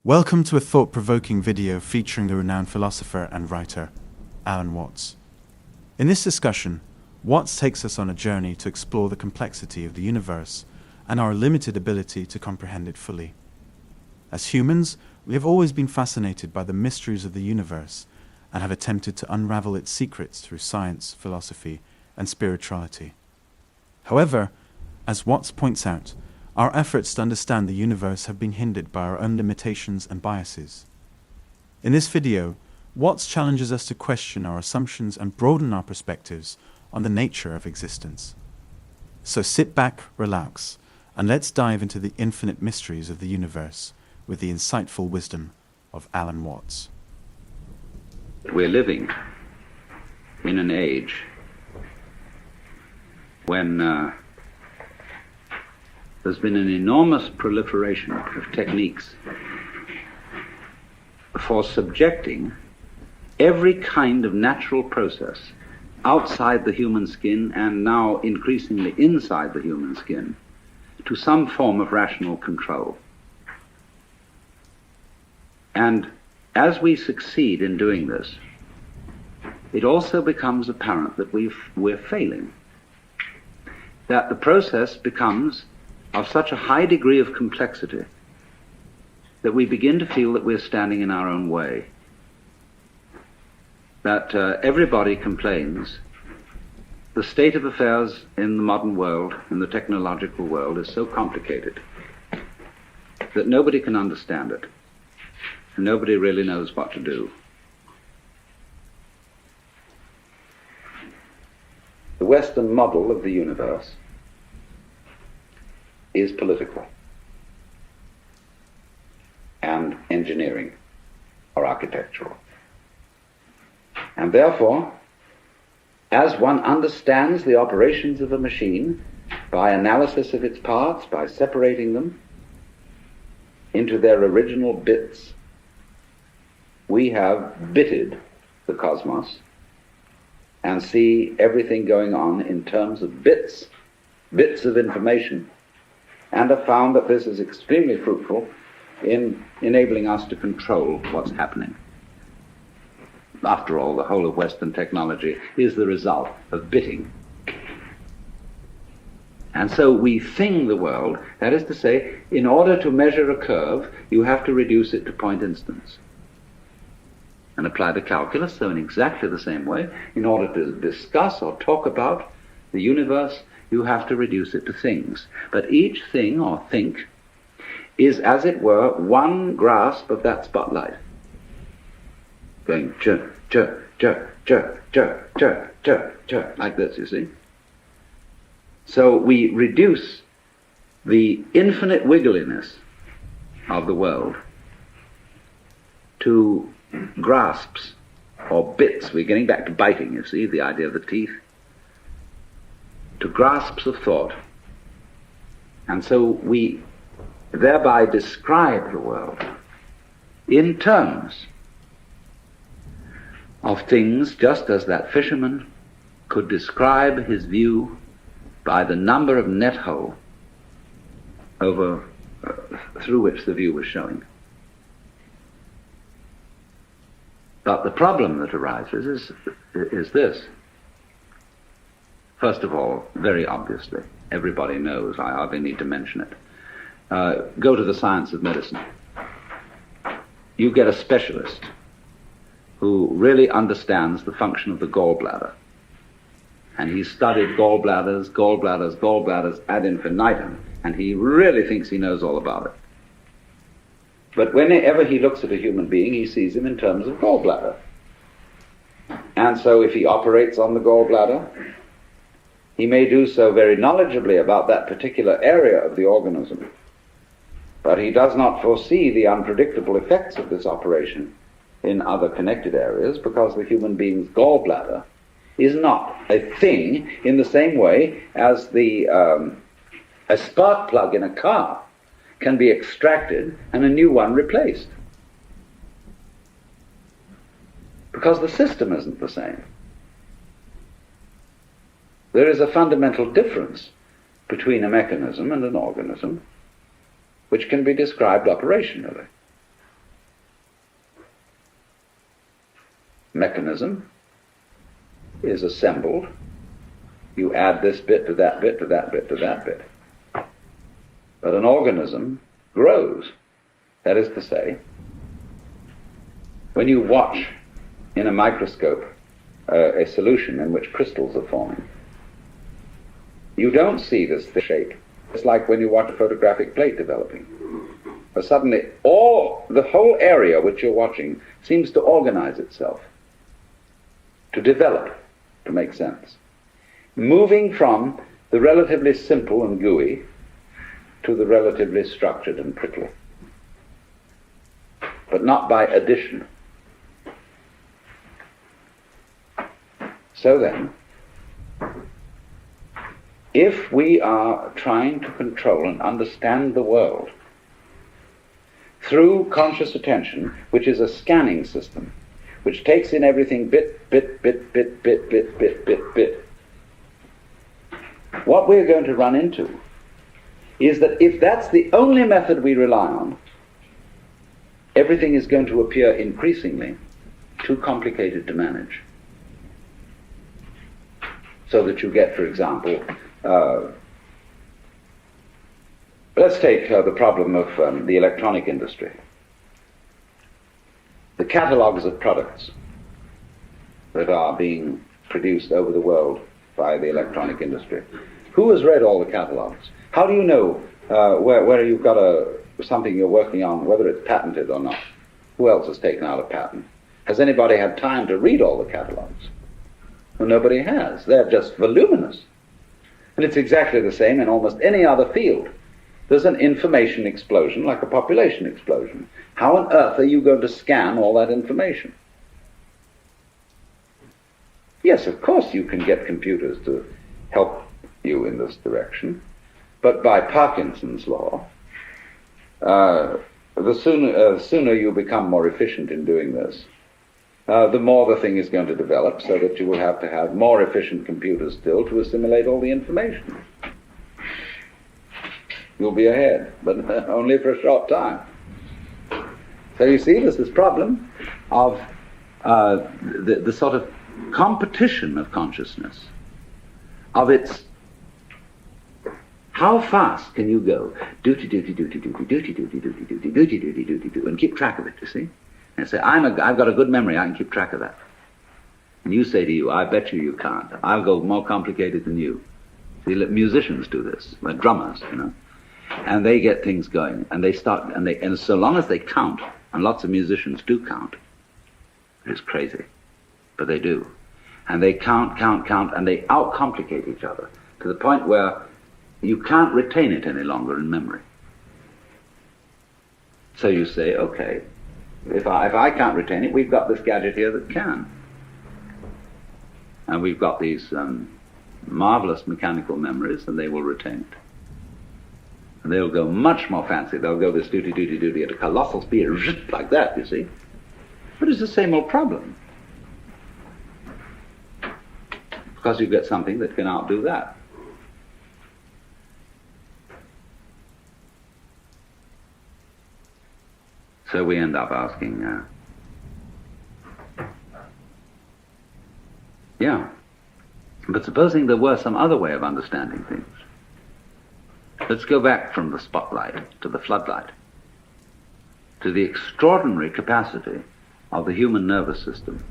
Welcome to a thought-provoking video featuring the renowned philosopher and writer, Alan Watts. In this discussion, Watts takes us on a journey to explore the complexity of the universe and our limited ability to comprehend it fully. As humans, we have always been fascinated by the mysteries of the universe and have attempted to unravel its secrets through science, philosophy, and spirituality. However, as Watts points out, our efforts to understand the universe have been hindered by our own limitations and biases. In this video, Watts challenges us to question our assumptions and broaden our perspectives on the nature of existence. So sit back, relax, and let's dive into the infinite mysteries of the universe with the insightful wisdom of Alan Watts. We're living in an age when there's been an enormous proliferation of techniques for subjecting every kind of natural process outside the human skin and now increasingly inside the human skin to some form of rational control. And as we succeed in doing this, it also becomes apparent that we're failing, that the process becomes of such a high degree of complexity that we begin to feel that we're standing in our own way, that everybody complains the state of affairs in the modern world, in the technological world, is so complicated that nobody can understand it, and nobody really knows what to do. The Western model of the universe is political and engineering or architectural. And therefore, as one understands the operations of a machine by analysis of its parts, by separating them into their original bits, we have bitted the cosmos and see everything going on in terms of bits of information, and have found that this is extremely fruitful in enabling us to control what's happening. After all, the whole of Western technology is the result of bitting. And so we thing the world, that is to say, in order to measure a curve, you have to reduce it to point instants. And apply the calculus, so in exactly the same way, in order to discuss or talk about the universe, you have to reduce it to things. But each thing or think is, as it were, one grasp of that spotlight, going chur, chur, chur, chur, chur, chur, chur, chur, like this, you see. So we reduce the infinite wiggliness of the world to grasps or bits. We're getting back to biting, you see, the idea of the teeth, to grasps of thought. And so we thereby describe the world in terms of things, just as that fisherman could describe his view by the number of net hole over through which the view was showing. But the problem that arises is this. First of all, very obviously, everybody knows, I hardly need to mention it. Go to the science of medicine. You get a specialist who really understands the function of the gallbladder. And he's studied gallbladders ad infinitum, and he really thinks he knows all about it. But whenever he looks at a human being, he sees him in terms of gallbladder. And so if he operates on the gallbladder, he may do so very knowledgeably about that particular area of the organism, but he does not foresee the unpredictable effects of this operation in other connected areas, because the human being's gallbladder is not a thing in the same way as a spark plug in a car can be extracted and a new one replaced, because the system isn't the same. There is a fundamental difference between a mechanism and an organism which can be described operationally. mechanism is assembled. You add this bit to that bit to that bit to that bit. But an organism grows. That is to say, when you watch in a microscope a solution in which crystals are forming, you don't see this shape. It's like when you watch a photographic plate developing. But suddenly the whole area which you're watching seems to organize itself, to develop, to make sense. Moving from the relatively simple and gooey to the relatively structured and prickly. But not by addition. So then, if we are trying to control and understand the world through conscious attention, which is a scanning system, which takes in everything bit, bit, bit, bit, bit, bit, bit, bit, bit, what we're going to run into is that if that's the only method we rely on, everything is going to appear increasingly too complicated to manage. So that you get, for example, let's take the problem of the electronic industry. The catalogues of products that are being produced over the world by the electronic industry. Who has read all the catalogues? How do you know where you've got something you're working on, whether it's patented or not? Who else has taken out a patent? Has anybody had time to read all the catalogues? Well, nobody has. They're just voluminous. And it's exactly the same in almost any other field. There's an information explosion, like a population explosion. How on earth are you going to scan all that information? Yes, of course you can get computers to help you in this direction, but by Parkinson's law, the sooner you become more efficient in doing this, the more the thing is going to develop, so that you will have to have more efficient computers still to assimilate all the information. You'll be ahead, but only for a short time. So you see, there's this problem of the sort of competition of consciousness, of its how fast can you go, duty, duty, duty, duty, duty, duty, duty, duty, duty, duty, duty, duty, and keep track of it, you see? And say, I've got a good memory, I can keep track of that. And you say to you, I bet you can't. I'll go more complicated than you. See, musicians do this, like drummers, you know. And they get things going, and they start, and so long as they count, and lots of musicians do count, it's crazy, but they do. And they count, and they out-complicate each other to the point where you can't retain it any longer in memory. So you say, okay, if I can't retain it, we've got this gadget here that can. And we've got these marvelous mechanical memories, and they will retain it. And they'll go much more fancy. They'll go this duty, duty, duty at a colossal speed, like that, you see. But it's the same old problem. Because you get something that can outdo that. So we end up asking, but supposing there were some other way of understanding things. Let's go back from the spotlight to the floodlight, to the extraordinary capacity of the human nervous system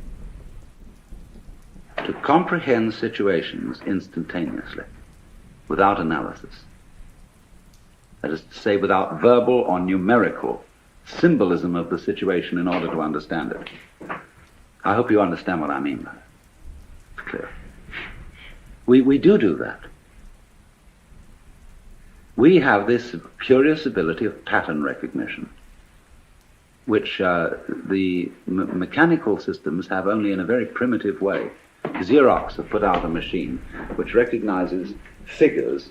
to comprehend situations instantaneously, without analysis. That is to say, without verbal or numerical symbolism of the situation in order to understand it. I hope you understand what I mean by that. It's clear. We do that. We have this curious ability of pattern recognition, which the mechanical systems have only in a very primitive way. Xerox have put out a machine which recognizes figures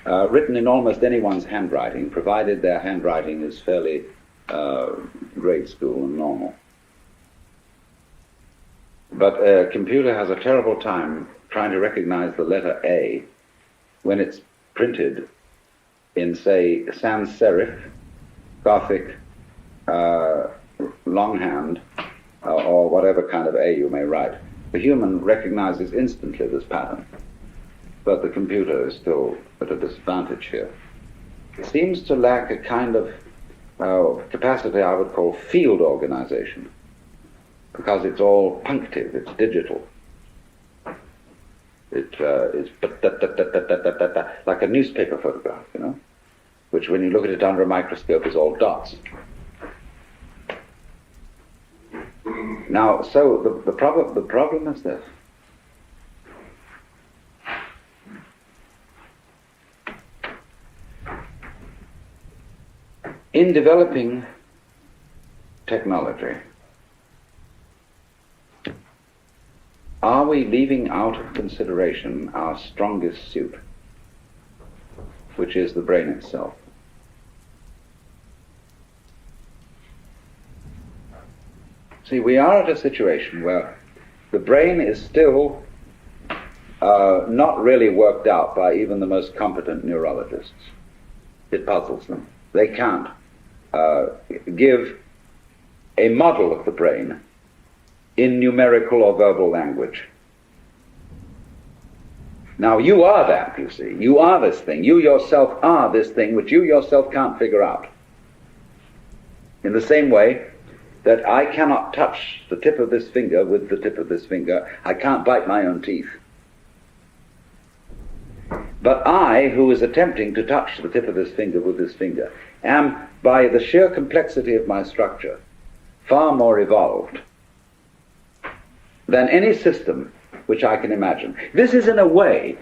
written in almost anyone's handwriting, provided their handwriting is fairly grade school and normal. But a computer has a terrible time trying to recognize the letter A when it's printed in, say, sans serif, Gothic, longhand, or whatever kind of A you may write, the human recognizes instantly this pattern, but the computer is still at a disadvantage here. It seems to lack a kind of capacity I would call field organization, because it's all punctive, it's digital. It's like a newspaper photograph, you know, which when you look at it under a microscope is all dots. Now, so the problem is this. In developing technology, are we leaving out of consideration our strongest suit, which is the brain itself? See, we are at a situation where the brain is still not really worked out by even the most competent neurologists. It puzzles them. They can't give a model of the brain in numerical or verbal language. Now, you are that, you see. You are this thing. You yourself are this thing which you yourself can't figure out. In the same way that I cannot touch the tip of this finger with the tip of this finger, I can't bite my own teeth. But I, who is attempting to touch the tip of this finger with this finger, am, by the sheer complexity of my structure, far more evolved than any system which I can imagine. This is in a way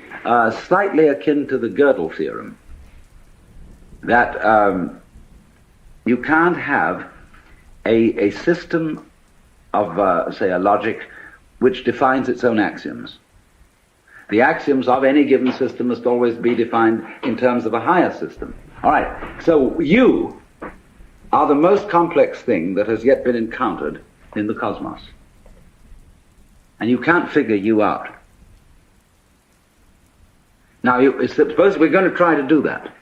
slightly akin to the Gödel theorem, that you can't have a system of, say, a logic which defines its own axioms. The axioms of any given system must always be defined in terms of a higher system. All right, so you are the most complex thing that has yet been encountered in the cosmos. And you can't figure you out. Now, suppose we're going to try to do that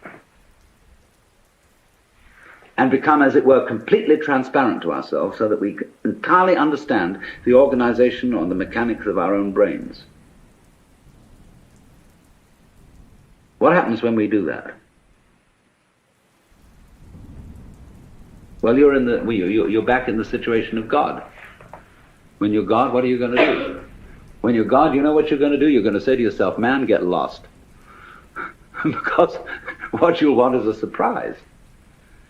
and become, as it were, completely transparent to ourselves so that we entirely understand the organization or the mechanics of our own brains. What happens when we do that? Well, you're back in the situation of God. When you're God, what are you going to do? When you're God, you know what you're going to do? You're going to say to yourself, man, get lost. Because what you'll want is a surprise.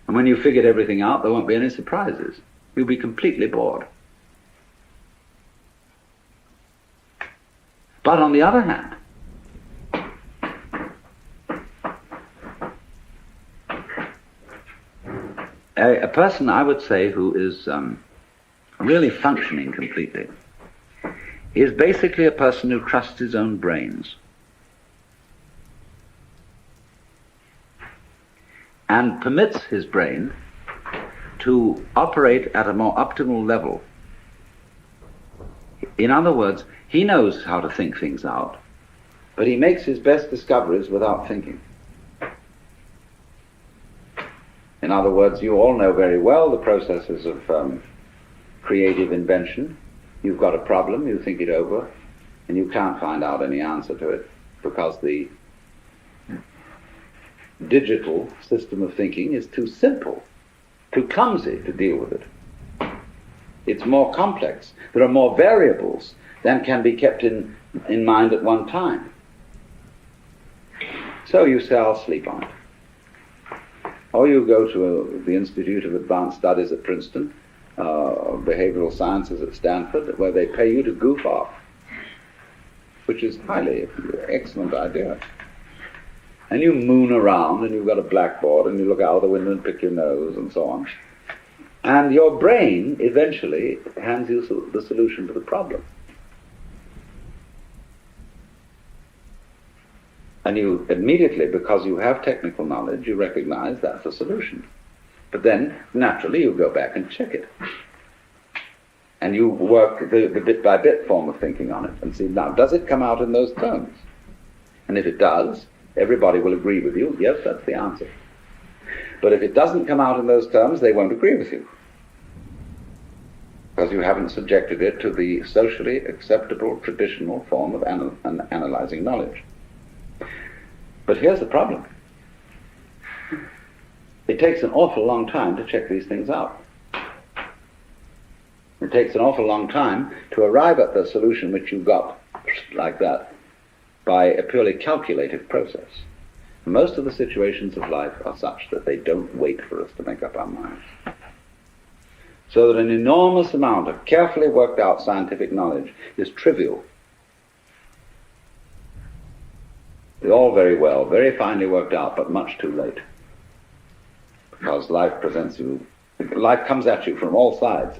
And when you've figured everything out, there won't be any surprises. You'll be completely bored. But on the other hand, a person, I would say, who is really functioning completely is basically a person who trusts his own brains and permits his brain to operate at a more optimal level. In other words, he knows how to think things out, but he makes his best discoveries without thinking. In other words, you all know very well the processes of creative invention. You've got a problem, you think it over, and you can't find out any answer to it because the digital system of thinking is too simple, too clumsy to deal with it. It's more complex. There are more variables than can be kept in mind at one time. So you say, I'll sleep on it. Or you go to the Institute of Advanced Studies at Princeton, Behavioral Sciences at Stanford, where they pay you to goof off, which is highly excellent idea. And you moon around, and you've got a blackboard, and you look out the window and pick your nose, and so on. And your brain eventually hands you the solution to the problem. And you immediately, because you have technical knowledge, you recognize that's the solution. But then, naturally, you go back and check it. And you work the bit-by-bit form of thinking on it and see, now, does it come out in those terms? And if it does, everybody will agree with you, yes, that's the answer. But if it doesn't come out in those terms, they won't agree with you. because you haven't subjected it to the socially acceptable traditional form of analyzing knowledge. But here's the problem. It takes an awful long time to check these things out. It takes an awful long time to arrive at the solution which you got like that by a purely calculative process. Most of the situations of life are such that they don't wait for us to make up our minds. So that an enormous amount of carefully worked out scientific knowledge is trivial. It's all very well, very finely worked out, but much too late. Because life comes at you from all sides,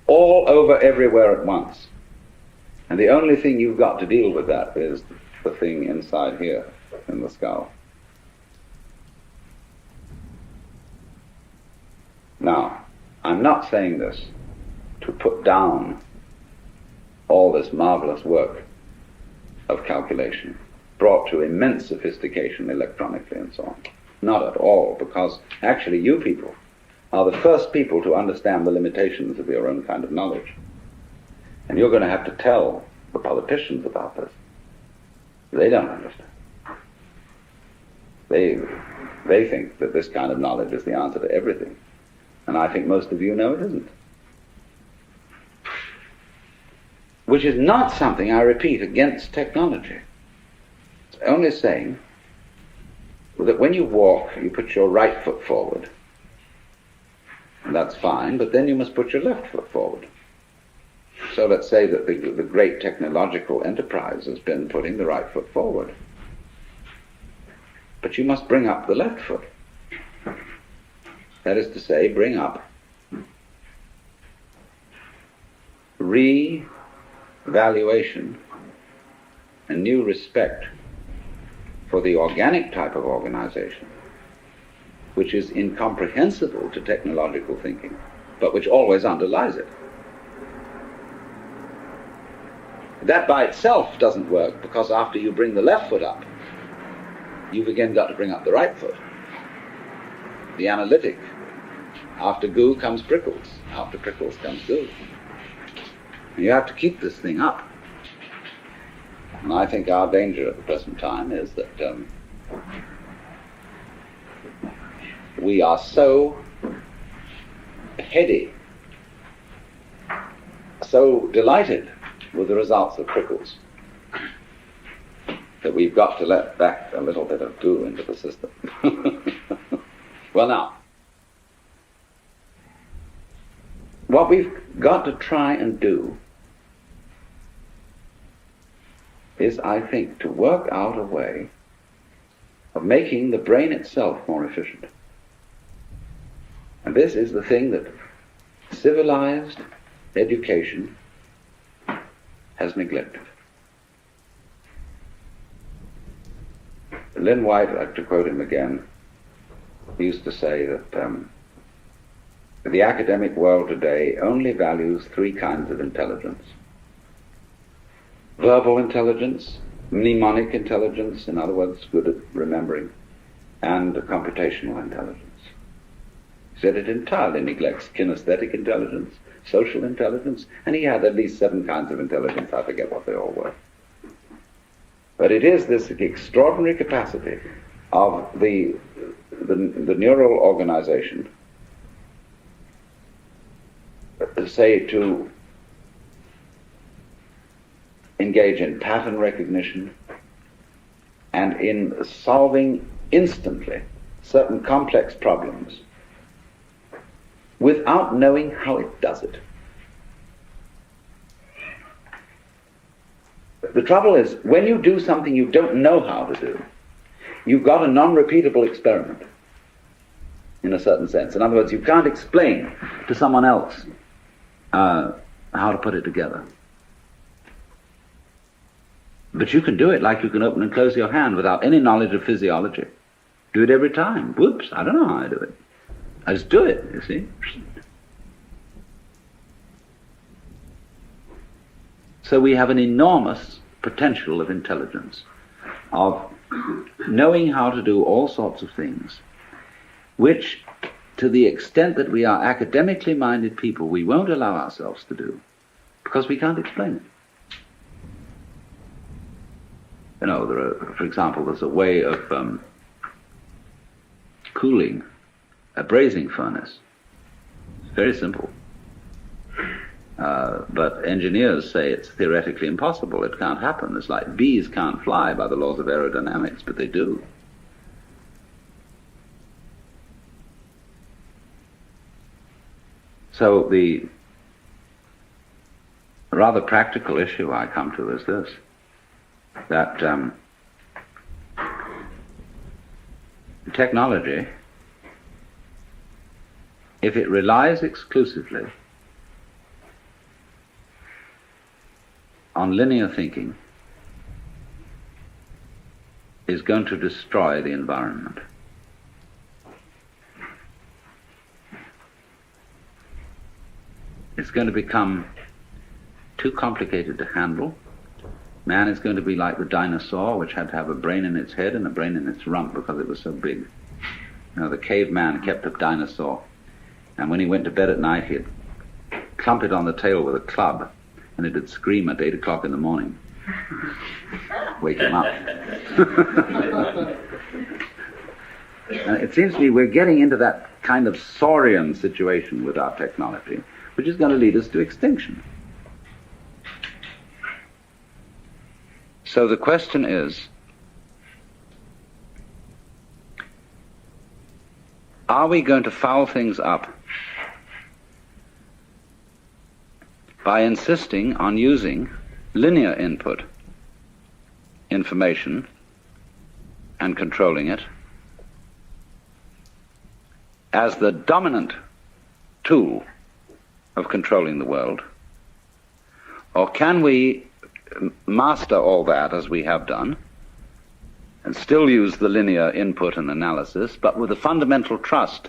all over, everywhere at once. And the only thing you've got to deal with that is the thing inside here, in the skull. Now, I'm not saying this to put down all this marvelous work of calculation, brought to immense sophistication electronically and so on. Not at all, because actually you people are the first people to understand the limitations of your own kind of knowledge. And you're going to have to tell the politicians about this. They don't understand. They think that this kind of knowledge is the answer to everything. And I think most of you know it isn't. Which is not something, I repeat, against technology. It's only saying that when you walk, you put your right foot forward. And that's fine, but then you must put your left foot forward. So let's say that the great technological enterprise has been putting the right foot forward. But you must bring up the left foot. That is to say, bring up re-valuation and new respect for the organic type of organization, which is incomprehensible to technological thinking, but which always underlies it. That by itself doesn't work, because after you bring the left foot up, you've again got to bring up the right foot. The analytic. After goo comes prickles. After prickles comes goo. And you have to keep this thing up. And I think our danger at the present time is that we are so heady, so delighted with the results of prickles, that we've got to let back a little bit of goo into the system. Well, now, what we've got to try and do is, I think, to work out a way of making the brain itself more efficient. And this is the thing that civilized education has neglected. Lynn White, I'd like to quote him again, used to say that the academic world today only values three kinds of intelligence: verbal intelligence, mnemonic intelligence, in other words, good at remembering, and computational intelligence. He said it entirely neglects kinesthetic intelligence, social intelligence, and he had at least 7 kinds of intelligence. I forget what they all were. But it is this extraordinary capacity of the neural organization, say, to engage in pattern recognition and in solving instantly certain complex problems without knowing how it does it. The trouble is, when you do something you don't know how to do, you've got a non-repeatable experiment, in a certain sense. In other words, you can't explain to someone else how to put it together. But you can do it like you can open and close your hand without any knowledge of physiology. Do it every time. Whoops, I don't know how I do it. I just do it, you see. So we have an enormous potential of intelligence, of knowing how to do all sorts of things, which to the extent that we are academically minded people, we won't allow ourselves to do, because we can't explain it. You know, for example, there's a way of cooling a brazing furnace. It's very simple. But engineers say it's theoretically impossible. It can't happen. It's like bees can't fly by the laws of aerodynamics, but they do. So the rather practical issue I come to is this, that technology, if it relies exclusively on linear thinking, is going to destroy the environment. It's going to become too complicated to handle. Man is going to be like the dinosaur, which had to have a brain in its head and a brain in its rump because it was so big. You know, the caveman kept a dinosaur, and when he went to bed at night, he'd clump it on the tail with a club, and it'd scream at 8 o'clock in the morning. Wake him up. And it seems to me we're getting into that kind of saurian situation with our technology, which is going to lead us to extinction. So the question is, are we going to foul things up by insisting on using linear input information and controlling it as the dominant tool of controlling the world? Or can we master all that as we have done and still use the linear input and analysis, but with a fundamental trust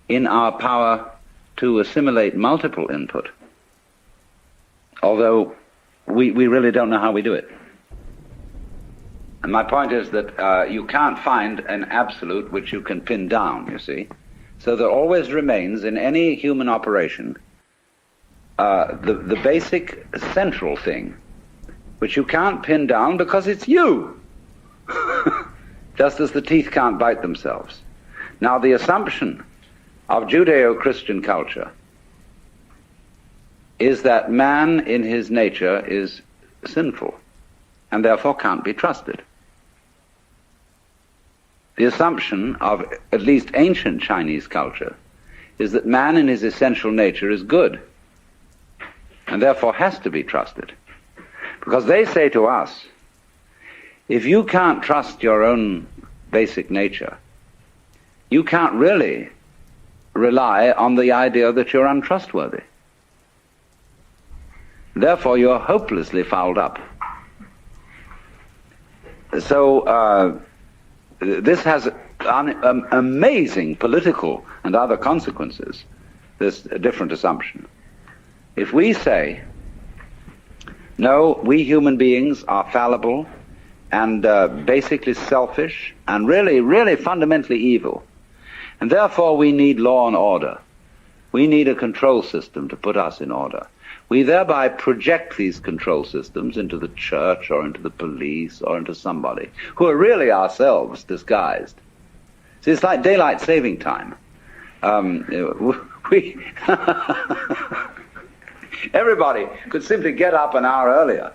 in our power to assimilate multiple input, although we really don't know how we do it? And my point is that you can't find an absolute which you can pin down, you see. So there always remains in any human operation the basic central thing, which you can't pin down because it's you, just as the teeth can't bite themselves. Now, the assumption of Judeo-Christian culture is that man in his nature is sinful and therefore can't be trusted. The assumption of at least ancient Chinese culture is that man in his essential nature is good and therefore has to be trusted. Because they say to us, if you can't trust your own basic nature, you can't really rely on the idea that you're untrustworthy. Therefore, you're hopelessly fouled up. So, this has amazing political and other consequences, this different assumption. If we say, no, we human beings are fallible and basically selfish and really fundamentally evil, and therefore we need law and order. We need a control system to put us in order. We thereby project these control systems into the church or into the police or into somebody who are really ourselves disguised. See, it's like daylight saving time. Everybody could simply get up an hour earlier,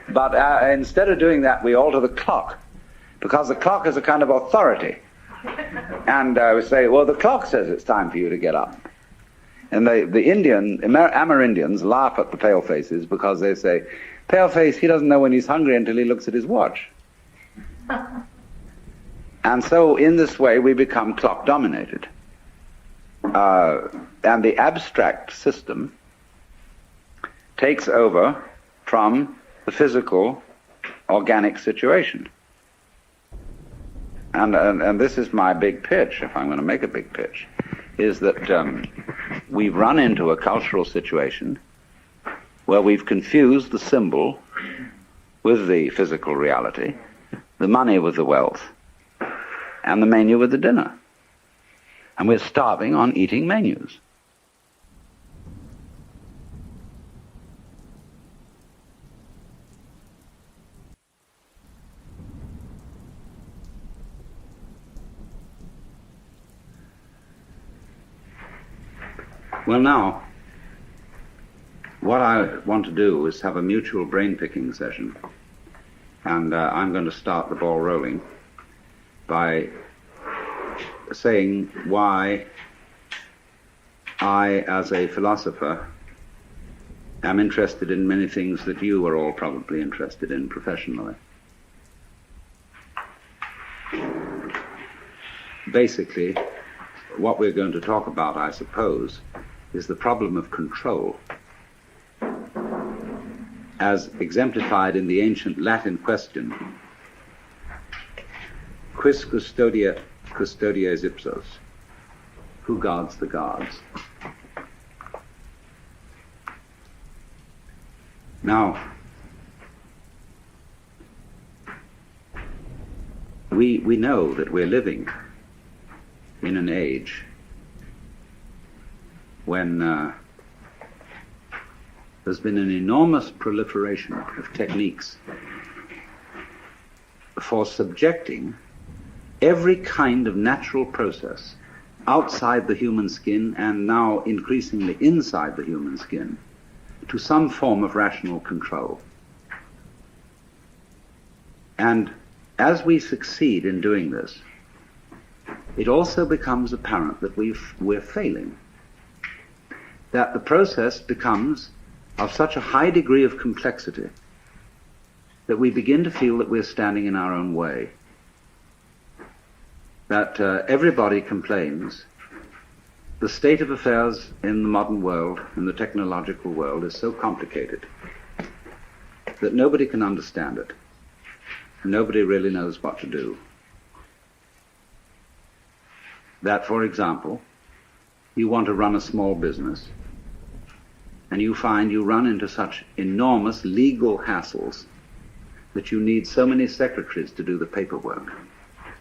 but instead of doing that, we alter the clock, because the clock is a kind of authority. And we say, well, the clock says it's time for you to get up. And the Amerindians laugh at the palefaces because they say, paleface, he doesn't know when he's hungry until he looks at his watch. And so in this way we become clock dominated. And the abstract system takes over from the physical, organic situation. And this is my big pitch, if I'm going to make a big pitch, is that we've run into a cultural situation where we've confused the symbol with the physical reality, the money with the wealth, and the menu with the dinner. And we're starving on eating menus. Well, now, what I want to do is have a mutual brain-picking session. And I'm going to start the ball rolling by saying why I, as a philosopher, am interested in many things that you are all probably interested in professionally. Basically, what we're going to talk about, I suppose, is the problem of control, as exemplified in the ancient Latin question, quis custodies ipsos? Who guards the guards? Now, we know that we're living in an age when there's been an enormous proliferation of techniques for subjecting every kind of natural process outside the human skin, and now increasingly inside the human skin, to some form of rational control. And as we succeed in doing this, it also becomes apparent that we're failing, that the process becomes of such a high degree of complexity that we begin to feel that we're standing in our own way, that everybody complains the state of affairs in the modern world, in the technological world, is so complicated that nobody can understand it. Nobody really knows what to do. That, for example, you want to run a small business, and you find you run into such enormous legal hassles that you need so many secretaries to do the paperwork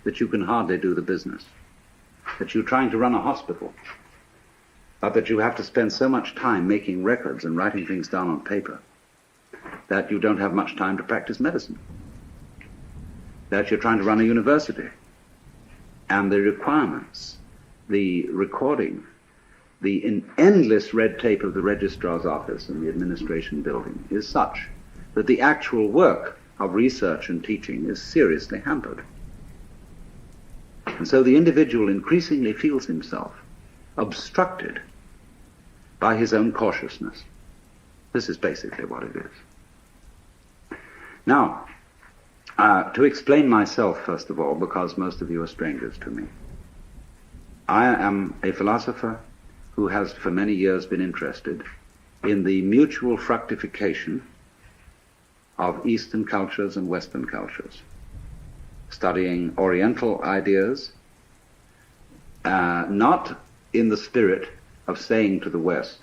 that you can hardly do the business. That you're trying to run a hospital, but that you have to spend so much time making records and writing things down on paper that you don't have much time to practice medicine. That you're trying to run a university, and the requirements, the recording, the endless red tape of the registrar's office and the administration building is such that the actual work of research and teaching is seriously hampered. And so the individual increasingly feels himself obstructed by his own cautiousness. This is basically what it is. Now, to explain myself, first of all, because most of you are strangers to me, I am a philosopher who has for many years been interested in the mutual fructification of Eastern cultures and Western cultures, studying Oriental ideas, not in the spirit of saying to the West,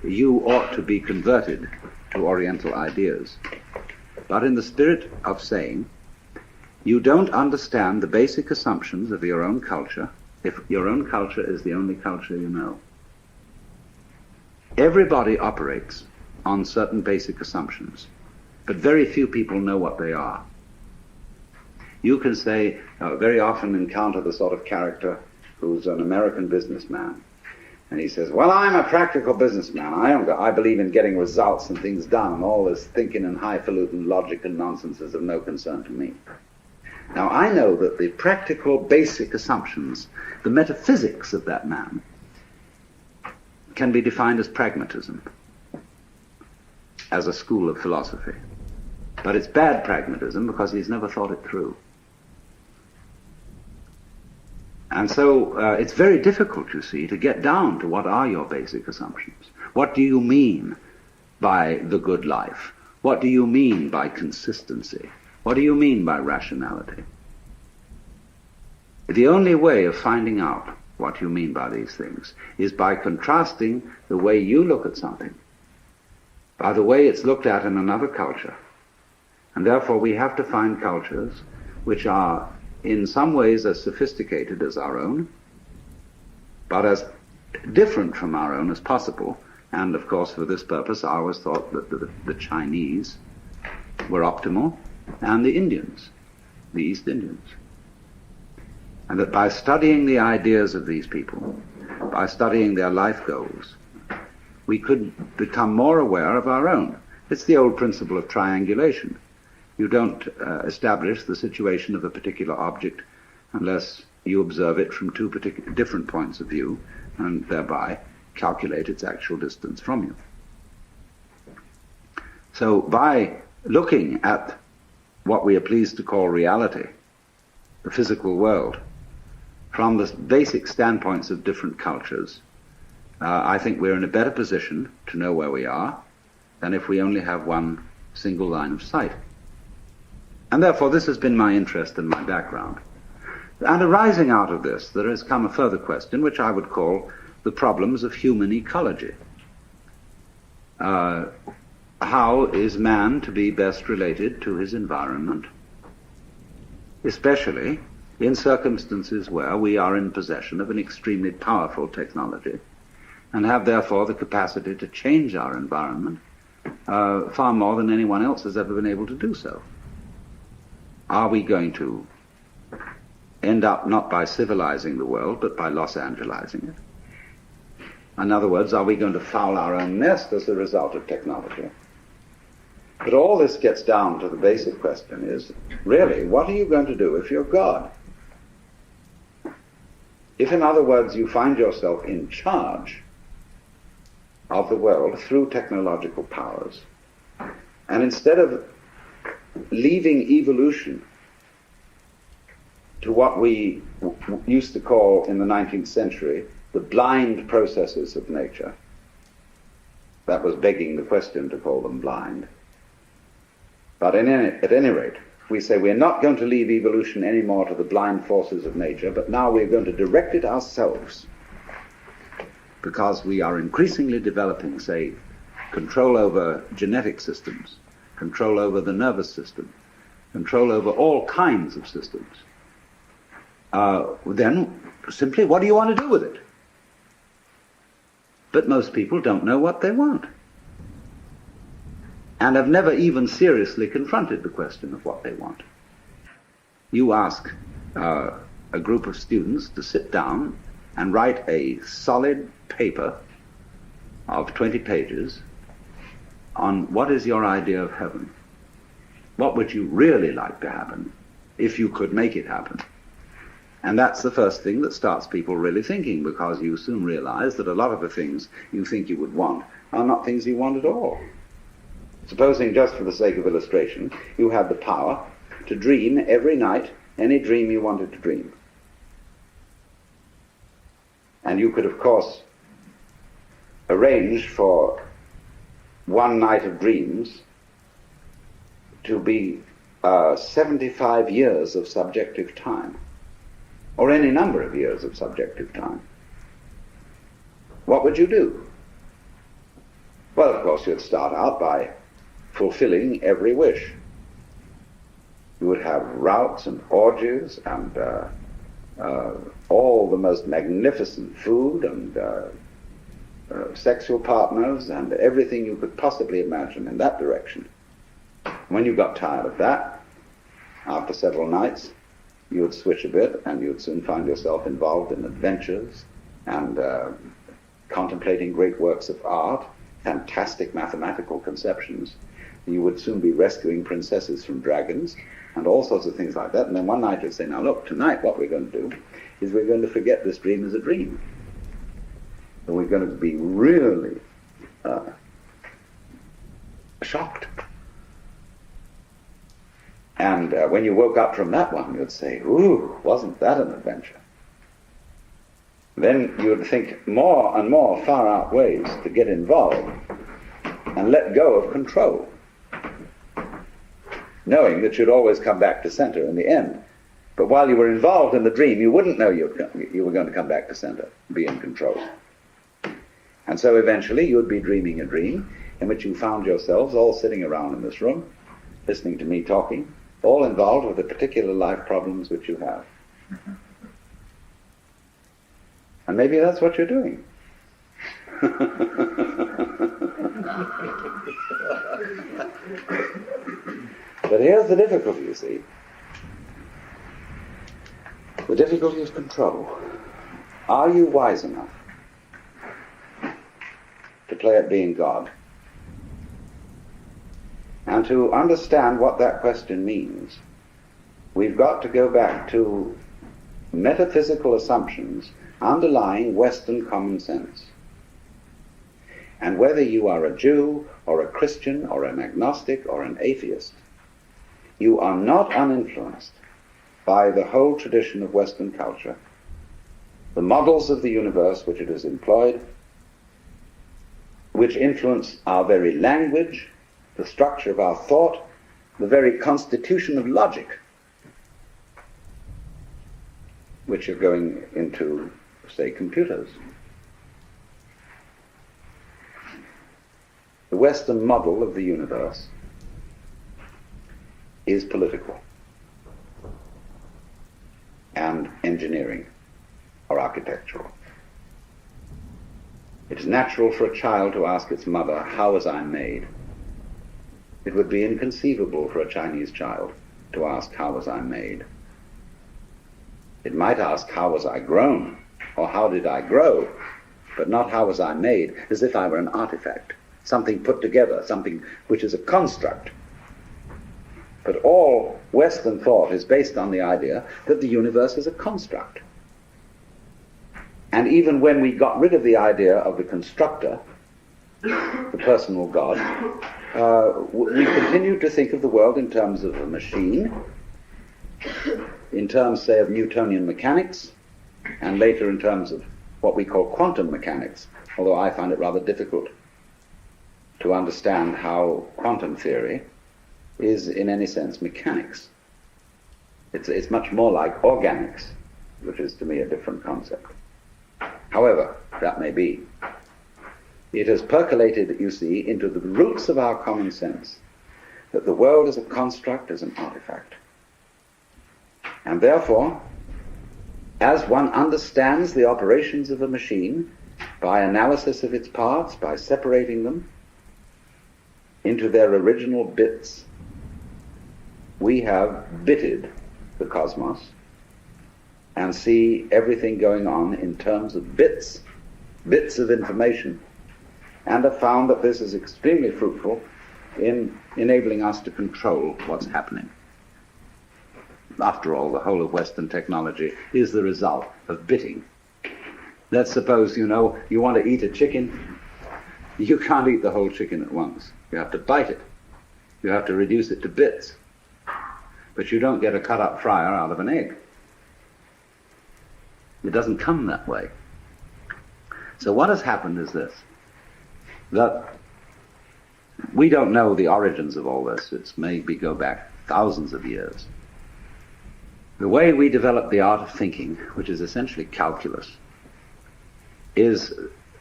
you ought to be converted to Oriental ideas, but in the spirit of saying, you don't understand the basic assumptions of your own culture if your own culture is the only culture you know. Everybody operates on certain basic assumptions, but very few people know what they are. You can say, very often encounter the sort of character who's an American businessman, and he says, well, I'm a practical businessman. I believe in getting results and things done, and all this thinking and highfalutin logic and nonsense is of no concern to me. Now, I know that the practical basic assumptions, the metaphysics of that man, can be defined as pragmatism, as a school of philosophy. But it's bad pragmatism because he's never thought it through. And so it's very difficult, you see, to get down to what are your basic assumptions. What do you mean by the good life? What do you mean by consistency? What do you mean by rationality? The only way of finding out what you mean by these things is by contrasting the way you look at something by the way it's looked at in another culture. And therefore we have to find cultures which are in some ways as sophisticated as our own, but as different from our own as possible. And of course, for this purpose, I always thought that the Chinese were optimal, and the Indians, the East Indians. And that by studying the ideas of these people, by studying their life goals, we could become more aware of our own. It's the old principle of triangulation. You don't establish the situation of a particular object unless you observe it from two different points of view and thereby calculate its actual distance from you. So by looking at what we are pleased to call reality, the physical world, from the basic standpoints of different cultures, I think we're in a better position to know where we are than if we only have one single line of sight. And therefore this has been my interest and my background. And arising out of this, there has come a further question, which I would call the problems of human ecology. How is man to be best related to his environment, especially in circumstances where we are in possession of an extremely powerful technology and have therefore the capacity to change our environment far more than anyone else has ever been able to do so? Are we going to end up not by civilizing the world, but by Los Angelizing it? In other words, are we going to foul our own nest as a result of technology? But all this gets down to the basic question is, really, what are you going to do if you're God? If, in other words, you find yourself in charge of the world through technological powers, and instead of leaving evolution to what we used to call in the 19th century the blind processes of nature, that was begging the question to call them blind. But at any rate, we say we're not going to leave evolution anymore to the blind forces of nature, but now we're going to direct it ourselves, because we are increasingly developing, say, control over genetic systems, control over the nervous system, control over all kinds of systems. Then simply, what do you want to do with it? But most people don't know what they want, and have never even seriously confronted the question of what they want. You ask a group of students to sit down and write a solid paper of 20 pages on what is your idea of heaven. What would you really like to happen if you could make it happen? And that's the first thing that starts people really thinking, because you soon realize that a lot of the things you think you would want are not things you want at all. Supposing, just for the sake of illustration, you had the power to dream every night any dream you wanted to dream. And you could, of course, arrange for one night of dreams to be 75 years of subjective time, or any number of years of subjective time. What would you do? Well, of course, you'd start out by fulfilling every wish. You would have routs and orgies and all the most magnificent food and sexual partners and everything you could possibly imagine in that direction. When you got tired of that, after several nights, you would switch a bit and you would soon find yourself involved in adventures and contemplating great works of art, fantastic mathematical conceptions. You would soon be rescuing princesses from dragons and all sorts of things like that. And then one night you'd say, now look, tonight what we're going to do is we're going to forget this dream as a dream. And we're going to be really shocked. And when you woke up from that one, you'd say, ooh, wasn't that an adventure? Then you would think more and more far out ways to get involved and let go of control, knowing that you'd always come back to center in the end. But while you were involved in the dream, you wouldn't know you were going to come back to center, be in control. And so eventually you'd be dreaming a dream in which you found yourselves all sitting around in this room, listening to me talking, all involved with the particular life problems which you have. And maybe that's what you're doing. But here's the difficulty, you see. The difficulty is control. Are you wise enough to play at being God? And to understand what that question means, we've got to go back to metaphysical assumptions underlying Western common sense. And whether you are a Jew or a Christian or an agnostic or an atheist, you are not uninfluenced by the whole tradition of Western culture, the models of the universe which it has employed, which influence our very language, the structure of our thought, the very constitution of logic, which are going into, say, computers. The Western model of the universe is political and engineering or architectural. It is natural for a child to ask its mother, "How was I made?" It would be inconceivable for a Chinese child to ask, "How was I made?" It might ask, "How was I grown?" or "How did I grow?" but not "How was I made?" as if I were an artifact, something put together, something which is a construct. But all Western thought is based on the idea that the universe is a construct. And even when we got rid of the idea of the constructor, the personal God, we continued to think of the world in terms of a machine, in terms, say, of Newtonian mechanics, and later in terms of what we call quantum mechanics, although I find it rather difficult to understand how quantum theory is in any sense mechanics. It's much more like organics, which is to me a different concept. However, that may be. It has percolated, you see, into the roots of our common sense that the world is a construct, is an artifact. And therefore, as one understands the operations of a machine by analysis of its parts, by separating them into their original bits, we have bitted the cosmos and see everything going on in terms of bits of information, and have found that this is extremely fruitful in enabling us to control what's happening. After all, the whole of Western technology is the result of bitting. Let's suppose, you want to eat a chicken. You can't eat the whole chicken at once. You have to bite it. You have to reduce it to bits. But you don't get a cut-up fryer out of an egg. It doesn't come that way. So what has happened is this, that we don't know the origins of all this. It's maybe go back thousands of years. The way we develop the art of thinking, which is essentially calculus, is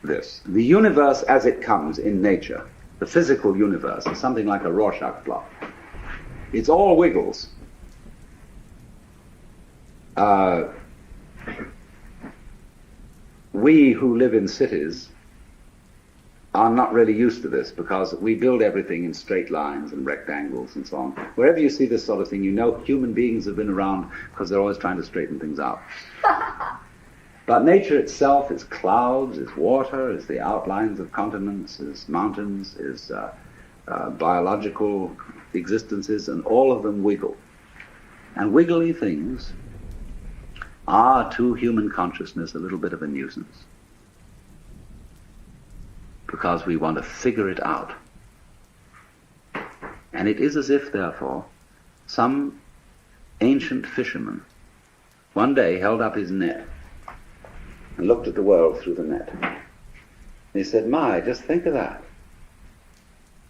this. The universe as it comes in nature, the physical universe, is something like a Rorschach plot. It's all wiggles. We who live in cities are not really used to this because we build everything in straight lines and rectangles and so on. Wherever you see this sort of thing, you know human beings have been around because they're always trying to straighten things out. But nature itself is clouds, is water, is the outlines of continents, is mountains, is biological existences, and all of them wiggle. And wiggly things are to human consciousness a little bit of a nuisance, because we want to figure it out. And it is as if, therefore, some ancient fisherman one day held up his net and looked at the world through the net. And he said, "My, just think of that.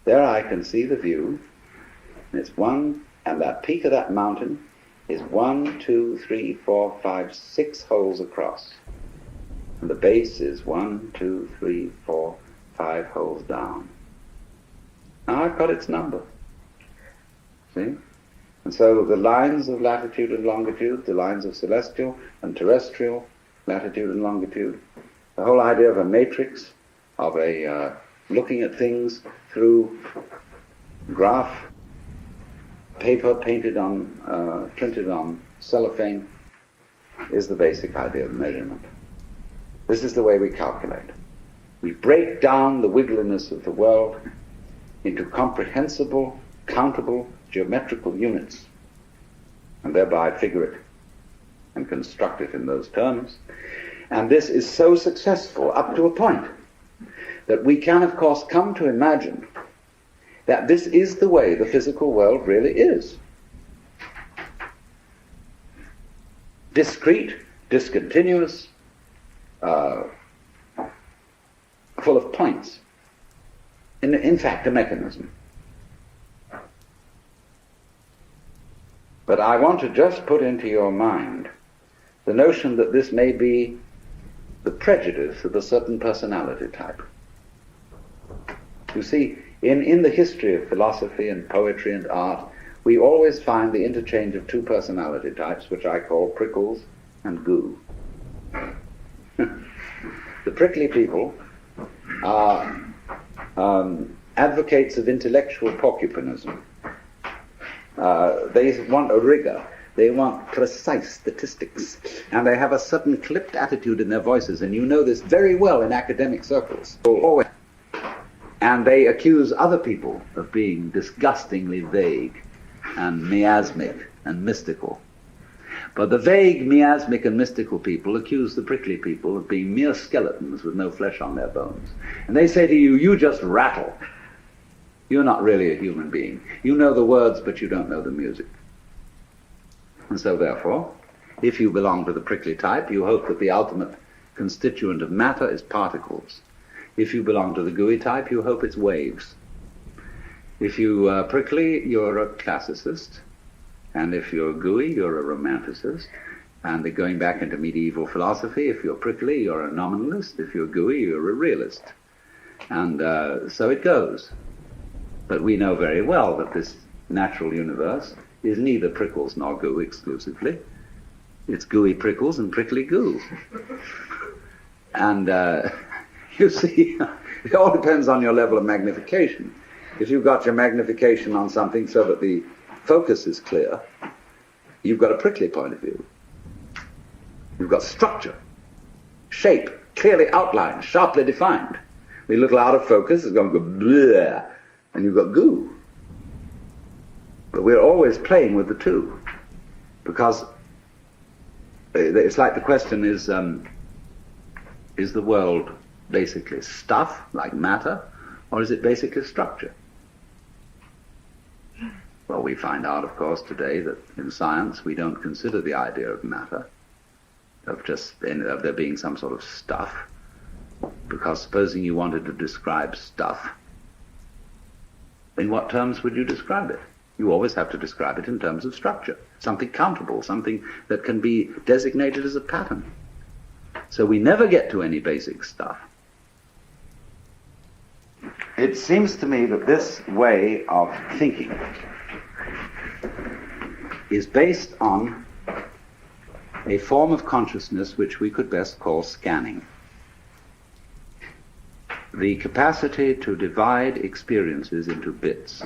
There I can see the view, and it's one, and that peak of that mountain is 1, 2, 3, 4, 5, 6 holes across. And the base is 1, 2, 3, 4, 5 holes down. Now I've got its number. See? And so the lines of latitude and longitude, the lines of celestial and terrestrial, latitude and longitude. The whole idea of a matrix, of a looking at things through graph, paper painted on, printed on cellophane, is the basic idea of measurement. This is the way we calculate. We break down the wiggliness of the world into comprehensible, countable, geometrical units, and thereby figure it and construct it in those terms. And this is so successful up to a point that we can, of course, come to imagine that this is the way the physical world really is. Discrete, discontinuous, full of points. In fact, a mechanism. But I want to just put into your mind the notion that this may be the prejudice of a certain personality type. You see, in the history of philosophy and poetry and art, we always find the interchange of two personality types, which I call prickles and goo. The prickly people are advocates of intellectual porcupinism. They want a rigor. They want precise statistics. And they have a certain clipped attitude in their voices, and you know this very well in academic circles. And they accuse other people of being disgustingly vague and miasmic and mystical. But the vague, miasmic, and mystical people accuse the prickly people of being mere skeletons with no flesh on their bones. And they say to you, you just rattle. You're not really a human being. You know the words, but you don't know the music. And so therefore, if you belong to the prickly type, you hope that the ultimate constituent of matter is particles. If you belong to the gooey type, you hope it's waves. If you are prickly, you're a classicist. And if you're gooey, you're a romanticist. And going back into medieval philosophy, if you're prickly, you're a nominalist. If you're gooey, you're a realist. And so it goes. But we know very well that this natural universe is neither prickles nor goo exclusively. It's gooey prickles and prickly goo. And you see, it all depends on your level of magnification. If you've got your magnification on something so that the focus is clear, you've got a prickly point of view. You've got structure, shape, clearly outlined, sharply defined. The little out of focus is going to go bleh, and you've got goo. But we're always playing with the two, because it's like the question is the world basically stuff, like matter, or is it basically structure? Well, we find out, of course, today that in science we don't consider the idea of matter, of there being some sort of stuff, because supposing you wanted to describe stuff, in what terms would you describe it? You always have to describe it in terms of structure, something countable, something that can be designated as a pattern. So we never get to any basic stuff. It seems to me that this way of thinking is based on a form of consciousness which we could best call scanning. The capacity to divide experiences into bits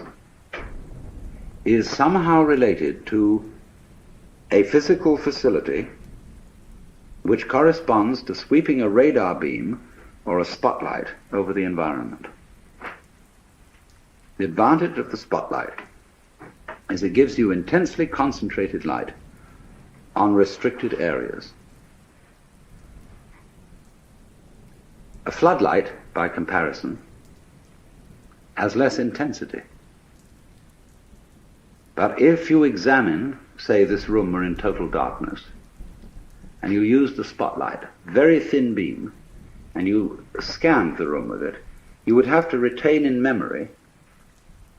is somehow related to a physical facility which corresponds to sweeping a radar beam or a spotlight over the environment. The advantage of the spotlight is it gives you intensely concentrated light on restricted areas. A floodlight, by comparison, has less intensity. But if you examine, say this room were in total darkness, and you used the spotlight, very thin beam, and you scanned the room with it, you would have to retain in memory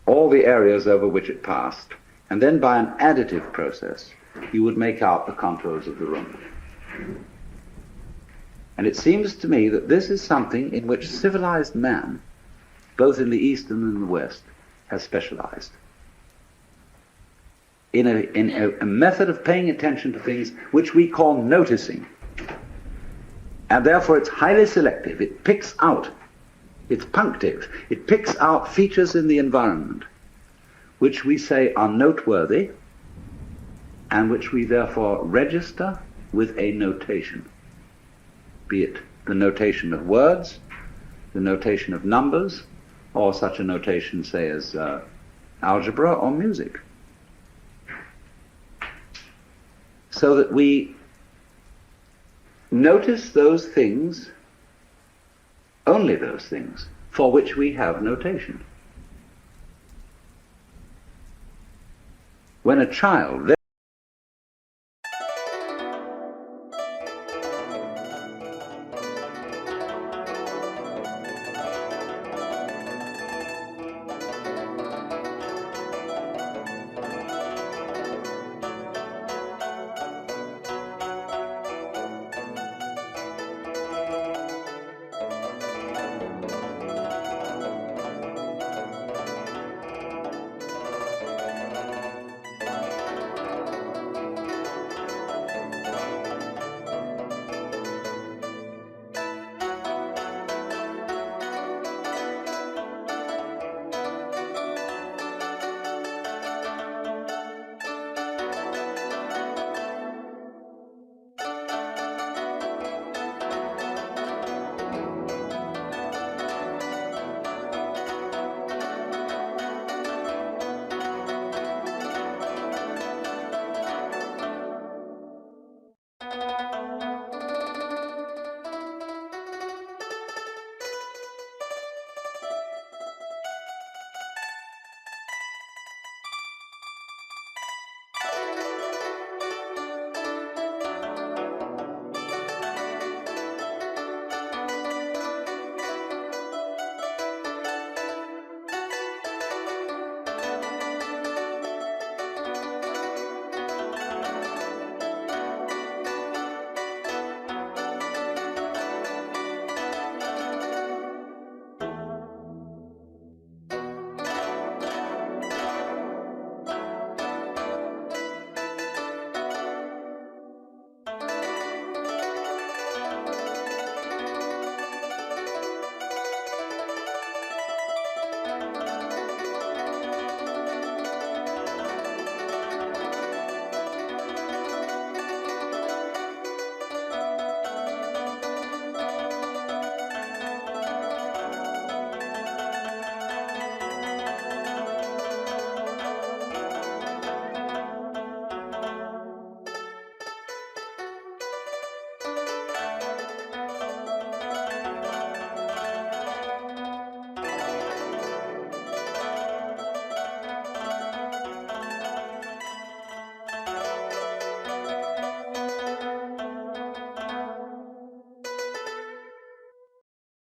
all the areas over which it passed, and then by an additive process, you would make out the contours of the room. And it seems to me that this is something in which civilized man, both in the East and in the West, has specialized. In a method of paying attention to things which we call noticing. And therefore it's highly selective. It picks out, it's punctive, it picks out features in the environment which we say are noteworthy and which we therefore register with a notation, be it the notation of words, the notation of numbers, or such a notation, say, as algebra or music. So that we notice those things, only those things, for which we have notation. When a child